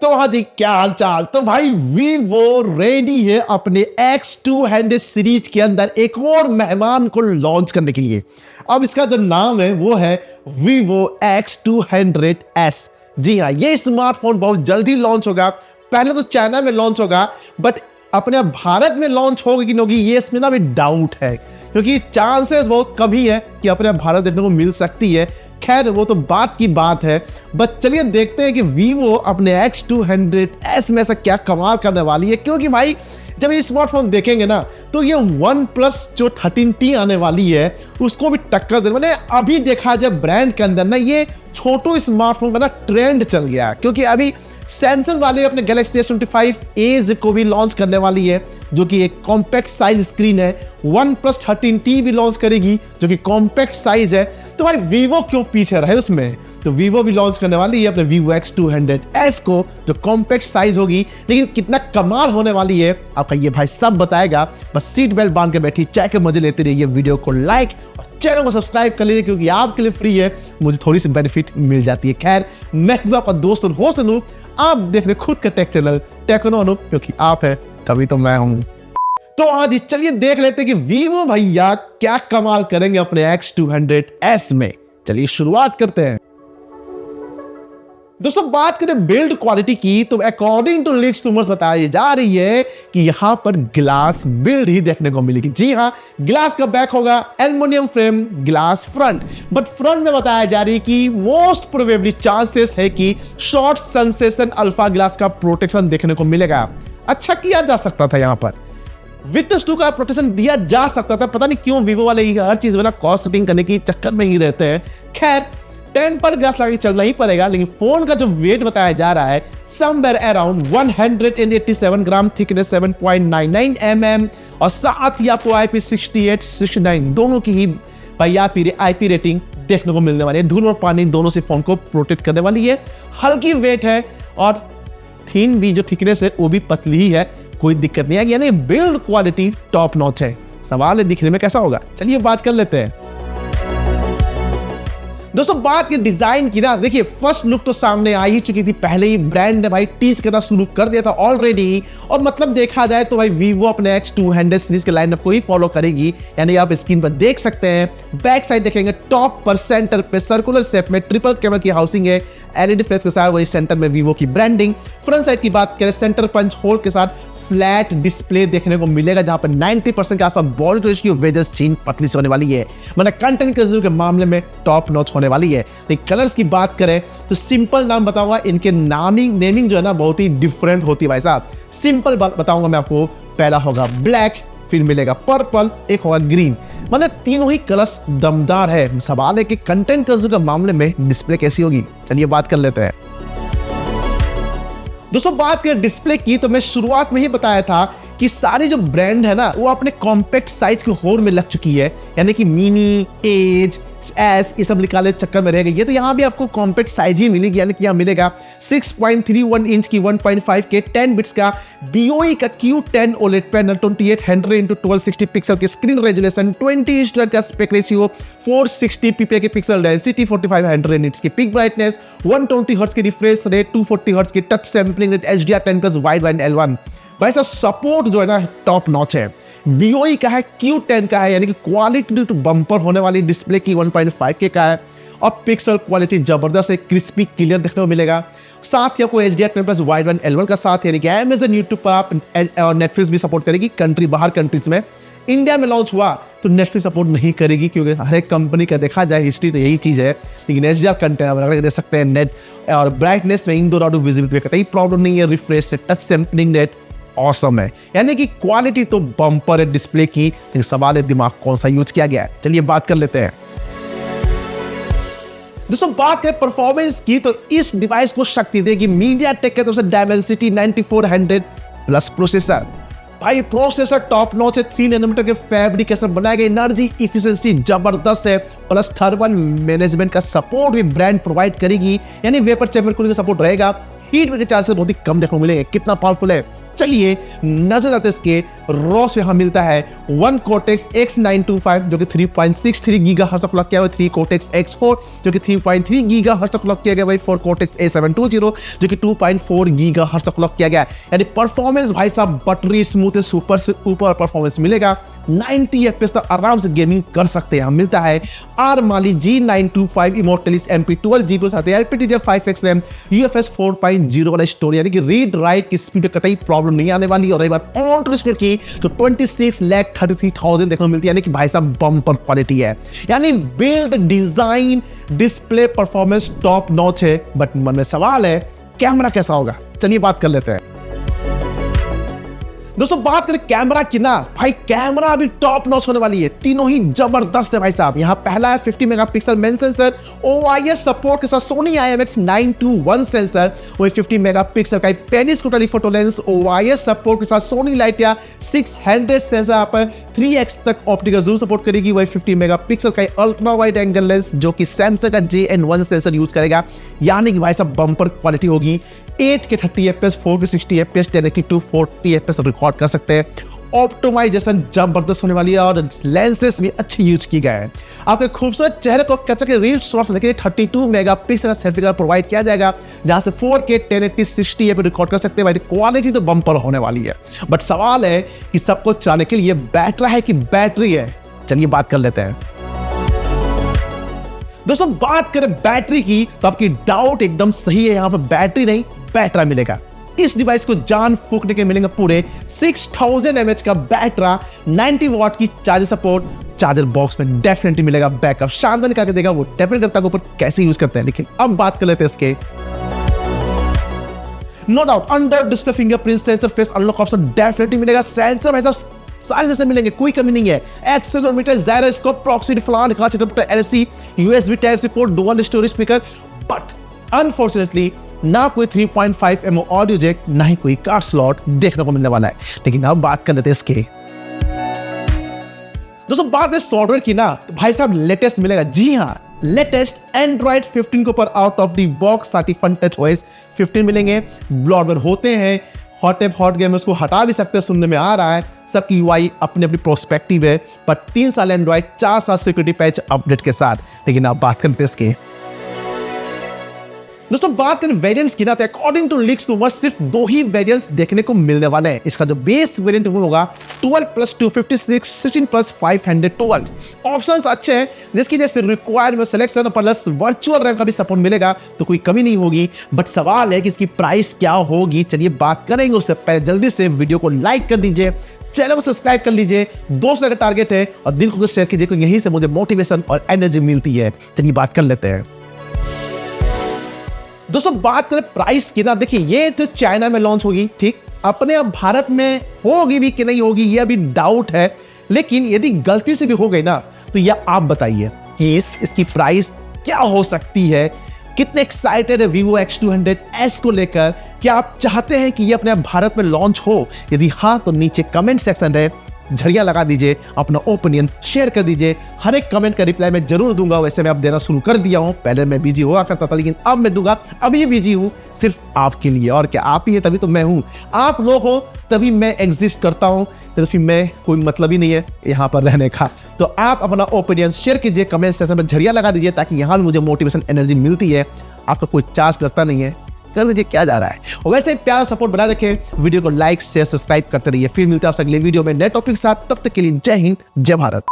तो हाँ जी, क्या हाल चाल। तो भाई वीवो रेडी है अपने X200 सीरीज के अंदर एक और मेहमान को लॉन्च करने के लिए। अब इसका जो नाम है वो है वीवो X200S। जी हाँ, ये स्मार्टफोन बहुत जल्दी लॉन्च होगा। पहले तो चाइना में लॉन्च होगा, बट अपने भारत में लॉन्च होगी कि नहीं होगी ये इसमें ना भी डाउट है, क्योंकि चांसेस बहुत कम ही है कि अपने भारत देखने को मिल सकती है। खैर वो तो बात की बात है, बट चलिए देखते हैं कि वीवो अपने X200S में ऐसा क्या कमाल करने वाली है। क्योंकि भाई जब ये स्मार्टफोन देखेंगे ना तो ये OnePlus जो 13T आने वाली है उसको भी टक्कर दे। मैंने अभी देखा जब ब्रांड के अंदर ना ये छोटो स्मार्टफोन का ना ट्रेंड चल गया, क्योंकि अभी सैमसंग वाले अपने Galaxy S25 Edge को भी लॉन्च करने वाली है जो कि एक कॉम्पैक्ट साइज स्क्रीन है। OnePlus 13T भी लॉन्च करेगी जो कि कॉम्पैक्ट साइज है। तो भाई वीवो क्यों पीछे रहे उसमें, तो वीवो भी लॉन्च करने वाली है अपने Vivo X200S को जो कॉम्पैक्ट साइज होगी। लेकिन कितना कमाल होने वाली है आपका ये भाई सब बताएगा। बस सीट बेल्ट बांध के बैठी चाय के मजे लेते रहिए, वीडियो को लाइक और चैनल को सब्सक्राइब कर लीजिए क्योंकि आपके लिए फ्री है, मुझे थोड़ी सी बेनिफिट मिल जाती है। खैर मैं आपका दोस्त और होस्ट हूं, आप देख रहे खुद का टेक चैनल टेक्नो, क्योंकि आप है तभी तो मैं हूं। तो आज चलिए देख लेते हैं कि वीवो भैया क्या कमाल करेंगे अपने X200S में। चलिए शुरुआत करते हैं। दोस्तों बात करें बिल्ड क्वालिटी की तो अकॉर्डिंग टू लीक्स रूमर्स बताई जा रही है कि यहां पर ग्लास बिल्ड ही देखने को मिलेगी। जी हां, ग्लास का बैक होगा aluminium frame, glass front. But front में बताया जा रही है कि मोस्ट प्रोबेबली चांसेस है कि शॉर्ट सेंसेशन अल्फा ग्लास का प्रोटेक्शन देखने को मिलेगा। अच्छा किया जा सकता था, यहां पर विटनेस 2 का प्रोटेक्शन दिया जा सकता था। पता नहीं क्यों वीवो वाले हर चीज में ना कॉस्ट कटिंग करने की चक्कर में ही रहते हैं। खैर 10 पर ग्लास लगा के चलना ही पड़ेगा। लेकिन फोन का जो वेट बताया जा रहा है समवेयर अराउंड 187 ग्राम, थिकनेस 7.99 mm और साथ ही आपको IP68 69 दोनों की ही भाई IP रेटिंग देखने को मिलने वाली है। धूल और पानी दोनों से फोन को प्रोटेक्ट करने वाली है। हल्की वेट है और थीन भी जो थिकनेस है वो भी पतली ही है, कोई दिक्कत नहीं है। यानी बिल्ड क्वालिटी टॉप नॉच है। सवाल है दिखने में कैसा होगा, चलिए बात कर लेते हैं। दोस्तों बात की डिजाइन की ना, देखिए फर्स्ट लुक तो सामने आ ही चुकी थी, पहले ही ब्रांड ने भाई टीज करना शुरू कर दिया था ऑलरेडी। और मतलब देखा जाए तो भाई वीवो अपने X200 सीरीज के लाइनअप को ही फॉलो करेगी। यानी आप स्क्रीन पर देख सकते हैं, बैक साइड देखेंगे टॉप पर सेंटर पे सर्कुलर शेप में ट्रिपल कैमरा की हाउसिंग है, LED फ्लैश के साथ वही सेंटर में वीवो की ब्रांडिंग। फ्रंट साइड की बात करें सेंटर पंच होल के साथ फ्लैट डिस्प्ले देखने को मिलेगा जहां पर 90% के आसपास बॉडी रेशियो वेजस चीन पतली से होने वाली है। मतलब कंटेंट के मामले में टॉप नॉच होने वाली है। लेकिन कलर्स की बात करें तो सिंपल नाम बताऊंगा, इनके नेमिंग जो है ना बहुत ही डिफरेंट होती है भाई साहब। सिंपल बताऊंगा मैं आपको, पहला होगा ब्लैक, फिर मिलेगा पर्पल, एक होगा ग्रीन। मतलब तीनों ही कलर्स दमदार है। सवाल है कि कंटेंट के मामले में डिस्प्ले कैसी होगी, चलिए बात कर लेते हैं। दोस्तों बात करें डिस्प्ले की तो मैं शुरुआत में ही बताया था कि सारी जो ब्रांड है ना वो अपने कॉम्पैक्ट साइज के होड़ में लग चुकी है। यानी कि मिनी, एज, एस ये सब निकाले चक्कर में रह गई है। तो यहाँ भी आपको कॉम्पैक्ट साइज ही मिलेगी। यानी कि यहाँ मिलेगा 6.31 इंच की 1.5 के 10 बिट्स का BOE का Q10 OLED panel, 2800x1260 pixel की स्क्रीन रेजोल्यूशन, 20:1 का एस्पेक्ट रेशियो, 460 ppi की पिक्सल डेंसिटी, 4500 निट्स की पिक ब्राइटनेस, 120 हर्ट्ज की रिफ्रेश रेट, 240 हर्ट्ज की touch sampling rate, HDR10+ wide band L1। भाई साहब सपोर्ट जो है ना टॉप नॉच है। BOE का है, Q10 का है, यानी कि क्वालिटी तो बम्पर होने वाली डिस्प्ले की 1.5 के का है और पिक्सल क्वालिटी जबरदस्त है, क्रिस्पी क्लियर देखने को मिलेगा। साथ ही आपको HDR10+ वाइड बैंड L1 का साथ, यानी कि Amazon YouTube पर आप और नेटफ्लिक्स भी सपोर्ट करेगी कंट्री बाहर कंट्रीज में। इंडिया में लॉन्च हुआ तो नेटफ्लिक्स सपोर्ट नहीं करेगी क्योंकि हर एक कंपनी का देखा जाए हिस्ट्री तो यही चीज़ है। लेकिन HDR कंटेंट वगैरह दे सकते हैं। नेट और ब्राइटनेस में इंडोर आउटडोर विजिबिलिटी में कतई प्रॉब्लम नहीं है। रिफ्रेश से टच सैंपलिंग रेट ऑसम है। यानी कि क्वालिटी तो बम्पर है डिस्प्ले की। लेकिन सवाल है दिमाग कौन सा यूज किया गया है, चलिए बात कर लेते हैं। दोस्तों बात करें परफॉर्मेंस की तो इस डिवाइस को शक्ति देगी MediaTek के तरफ से Dimensity 9400+ प्रोसेसर। भाई प्रोसेसर टॉप नॉच है, 3 नैनोमीटर के फैब्रिकेशन बनाया गया, एनर्जी इफिशिएंसी जबरदस्त है, प्लस थर्मल मैनेजमेंट का सपोर्ट भी ब्रांड प्रोवाइड करेगी। यानी वेपर चैम्बर कूलिंग का सपोर्ट रहेगा। हीट में के चांसेस बहुत ही कम देखने को मिलेंगे। कितना पावरफुल है चलिए नजर आते इसके रॉ से हमें मिलता है 1 Cortex X925 जो कि 3.63 गीगाहर्ट्ज़ तक क्लॉक किया हुआ, 3 Cortex X4 जो कि 3.3 गीगाहर्ट्ज़ तक क्लॉक किया गया भाई, 4 Cortex A720 जो कि 2.4 गीगाहर्ट्ज़ तक क्लॉक किया गया। यानी परफॉर्मेंस भाई साहब बटरी स्मूथ, सुपर से ऊपर परफॉर्मेंस मिलेगा। 90 FPS तक आराम से गेमिंग कर सकते हैं। मिलता है Mali G925 Immortalis MP12 GPU साथ LPDDR5X RAM UFS 4.0 वाला स्टोरेज, यानी कि रीड राइट की स्पीड में कतई प्रॉब्लम नहीं आने वाली। और एक बार ऑन टू स्पीड की तो 26,33,000 देखने को मिलती है, यानी कि भाई साहब बम्पर क्वालिटी है। यानी build, design, display, performance top notch है। बट मन में सवाल है कैमरा कैसा होगा, चलिए बात कर लेते हैं। दोस्तों बात करें कैमरा की ना, भाई कैमरा भी टॉप नॉच होने वाली है, तीनों ही जबरदस्त है भाई साहब। यहाँ पहला है 50 megapixel main sensor, OIS support के साथ Sony IMX921 सेंसर, वही 50 मेगापिक्सल का पेनिस को टेलीफोटो लेंस, OIS सपोर्ट के साथ Sony Lightyear 600 सेंसर यहाँ पर 3x तक ऑप्टिकल जूम सपोर्ट करेगी, वही 50 मेगापिक्सल का अल्ट्रा वाइड एंगल लेंस जो कि सैमसंग का JN1 सेंसर यूज करेगा, यानी कि भाई साहब बम्पर क्वालिटी होगी। 8K 30 FPS, 4K 60 FPS, 1080 240 FPS record कर सकते हैं। ऑप्टिमाइजेशन जबरदस्त होने वाली है और लेंसेस भी अच्छे यूज किए गए हैं। आपके खूबसूरत चेहरे को कैप्चर के रील शॉट लेके 32 मेगापिक्सल का सेल्फी कैमरा प्रोवाइड किया जाएगा, जहां से 4K 1080 60 FPS रिकॉर्ड कर सकते हैं। भाई क्वालिटी तो बम्पर होने वाली है। बट सवाल है कि सबको चलाने के लिए बैटरी है कि बैटरी है, चलिए बात कर लेते हैं। दोस्तों बात करें बैटरी की तो आपकी डाउट एकदम सही है, यहां पर बैटरी नहीं बैटरा मिलेगा। इस डिवाइस को जान फूकने के मिलेंगे पूरे 6000 mAh का बैटरा, 90 वॉट की चार्जर सपोर्ट, चार्जर बॉक्स में डेफिनेटली मिलेगा बैकअप। शानदार निकाल के देगा, वो डिपेंड करता है ऊपर कैसे यूज करते हैं। लेकिन अब बात कर लेते हैं इसके। No doubt under display fingerprint sensor face unlock option definitely मिलेगा। सेंसर भाई साहब सारे जैसे मिलेंगे, कोई कमी नहीं है। एक्सेलेरोमीटर, जायरोस्कोप, प्रॉक्सी फलान, NFC, USB Type-C port, dual storage speaker, but unfortunately ना कोई 3.5mm ऑडियो जैक, ना ही कोई कार्ड स्लॉट देखने को मिलने वाला है। लेकिन अब बात कर लेते हैं इसके। दोस्तों बात करें सॉफ्टवेयर की ना, तो भाई साहब लेटेस्ट मिलेगा। जी हाँ, लेटेस्ट एंड्रॉइड 15 के ऊपर out of the box 31 TouchOS 15 मिलेंगे। ब्लॉटवेयर होते हैं, हॉट एप हॉट गेमर्स को हटा भी सकते हैं, सुनने में आ रहा है। सबकी UI अपनी अपनी प्रोस्पेक्टिव है, पर 3 साल एंड्रॉइड, 4 साल सिक्योरिटी पैच अपडेट के साथ। लेकिन आप बात करते हैं इसके। दोस्तों बात करें वेरिएंट्स की ना, तो अकॉर्डिंग टू लीक्स रूमर्स सिर्फ 2 ही वेरिएंट्स देखने को मिलने वाले हैं। इसका जो बेस वेरिएंट वो होगा 12+256, 16+512। ऑप्शंस अच्छे हैं, जिसकी जैसे रिक्वायर्ड में सिलेक्शन प्लस वर्चुअल रैम का भी सपोर्ट मिलेगा, तो कोई कमी नहीं होगी। बट सवाल है कि इसकी प्राइस क्या होगी, चलिए बात करेंगे। उससे पहले जल्दी से वीडियो को लाइक कर दीजिए, चैनल को सब्सक्राइब कर लीजिए, दोस्तों का टारगेट है, और दिल को शेयर कीजिए, क्योंकि यहीं से मुझे मोटिवेशन और एनर्जी मिलती है। चलिए बात कर लेते हैं। दोस्तों बात करें प्राइस की ना, देखिए ये तो चाइना में लॉन्च होगी, ठीक। अपने अब भारत में होगी भी कि नहीं होगी ये अभी डाउट है। लेकिन यदि गलती से भी हो गई ना, तो यह आप बताइए कि इसकी प्राइस क्या हो सकती है। कितने एक्साइटेड है Vivo X200S को लेकर? क्या आप चाहते हैं कि ये अपने भारत में लॉन्च हो? यदि हाँ, तो नीचे कमेंट सेक्शन है, झरिया लगा दीजिए, अपना ओपिनियन शेयर कर दीजिए। हर एक कमेंट का रिप्लाई मैं जरूर दूंगा। वैसे मैं अब देना शुरू कर दिया हूं, पहले मैं बिजी हुआ करता था, लेकिन अब मैं दूंगा। अभी बिजी हूं सिर्फ आपके लिए, और क्या आप ही है तभी तो मैं हूं। आप लोग हो तभी मैं एग्जिस्ट करता हूं, तो फिर मैं कोई मतलब ही नहीं है यहाँ पर रहने का। तो आप अपना ओपिनियन शेयर कीजिए, कमेंट सेक्शन में झरिया लगा दीजिए, ताकि यहाँ भी मुझे मोटिवेशन एनर्जी मिलती है। आपका कोई चार्ज लगता नहीं है, कर लीजिए, क्या जा रहा है। और वैसे प्यारा सपोर्ट बना रखें, वीडियो को लाइक शेयर सब्सक्राइब करते रहिए। फिर मिलते हैं आपसे अगले वीडियो में नए टॉपिक के साथ। तब तक के लिए जय हिंद, जय भारत।